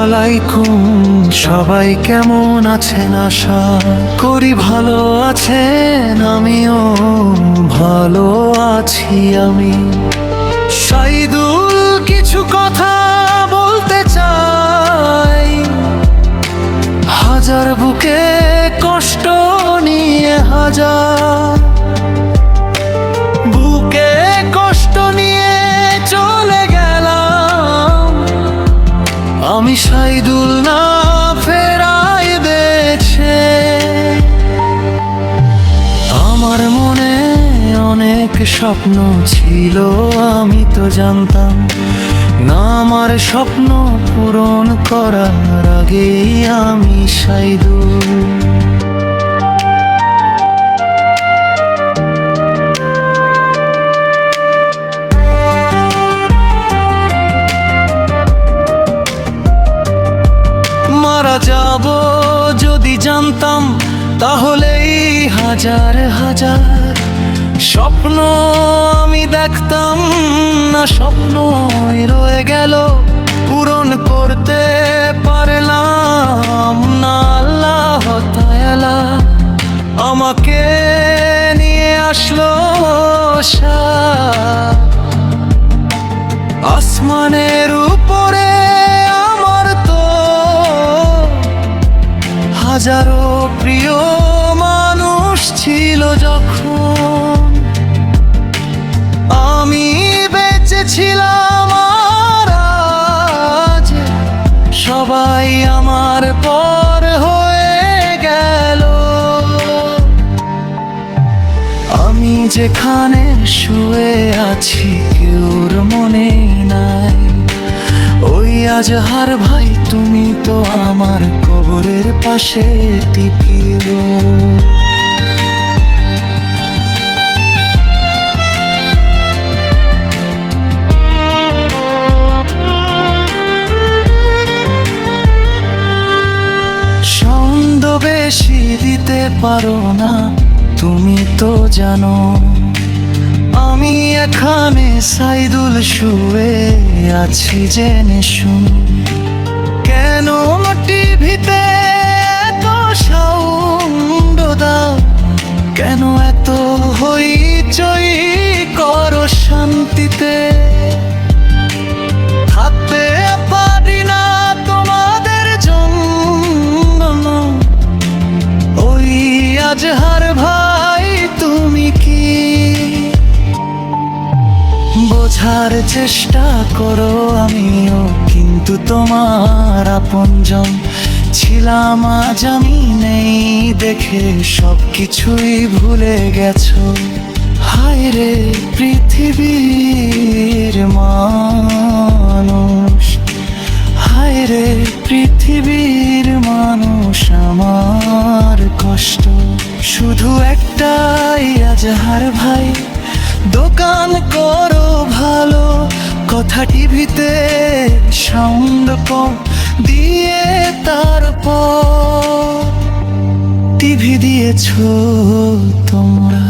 আলাইকুম, সবাই কেমন আছেন? আশা করি ভালো আছেন, আমিও ভালো আছি। আমি সাইদুল কিছু কথা বলতে চাই। হাজার বুকে কষ্ট নিয়ে বুকে কষ্ট নিয়ে চলে গেলাম। আমি সাইদুল না ফেরাই দেছে। আমার মনে অনেক স্বপ্ন ছিল, আমি তো জানতাম না আমার স্বপ্ন পূরণ করার আগেই আমি সাইদুল। মারা যাব যদি জানতাম, তাহলেই হাজার হাজার স্বপ্ন আমি দেখতাম না, স্বপ্নই রয়ে গেল, পূরণ করতে পারলাম না। আল্লাহ তাআলা আমাকে নিয়ে আসলো আসমানের উপরে। আমার তো হাজারো প্রিয় মানুষ ছিল, যখন আমি বেঁচে ছিলাম, আর আজ সবাই আমার পর হয়ে গেল। আমি যেখানে শুয়ে আছি কেউর মনে নাই, ওই আজহার ভাই তুমি তো আমার কবরের পাশে টিপিও। ছন্দ বেশি দিতে পারো না, তুমি তো জানো। আমি এখানে সাইদুল শুয়ে আছি জেনে শুন। কেন টিভিতে এত সাউন্ড দাও, কেন এত হইচই করো? শান্তিতে থাকতে পারি না তোমাদের জন্য। ওই আজহার ভাই তুমি কি বোঝার চেষ্টা করো? আমিও কিন্তু তোমার আপনজন ছিলাম, আজ আমি নেই দেখে সবকিছুই ভুলে গেছো। হায় রে পৃথিবীর মানুষ, হায় রে পৃথিবীর মানুষ, আমার কষ্ট শুধু একটাই, আজহার ভাই দোকান করো ভালো, কথা টিভিতে সাউন্ড কম দিয়ে, তারপর টিভি দিয়েছো তোমরা।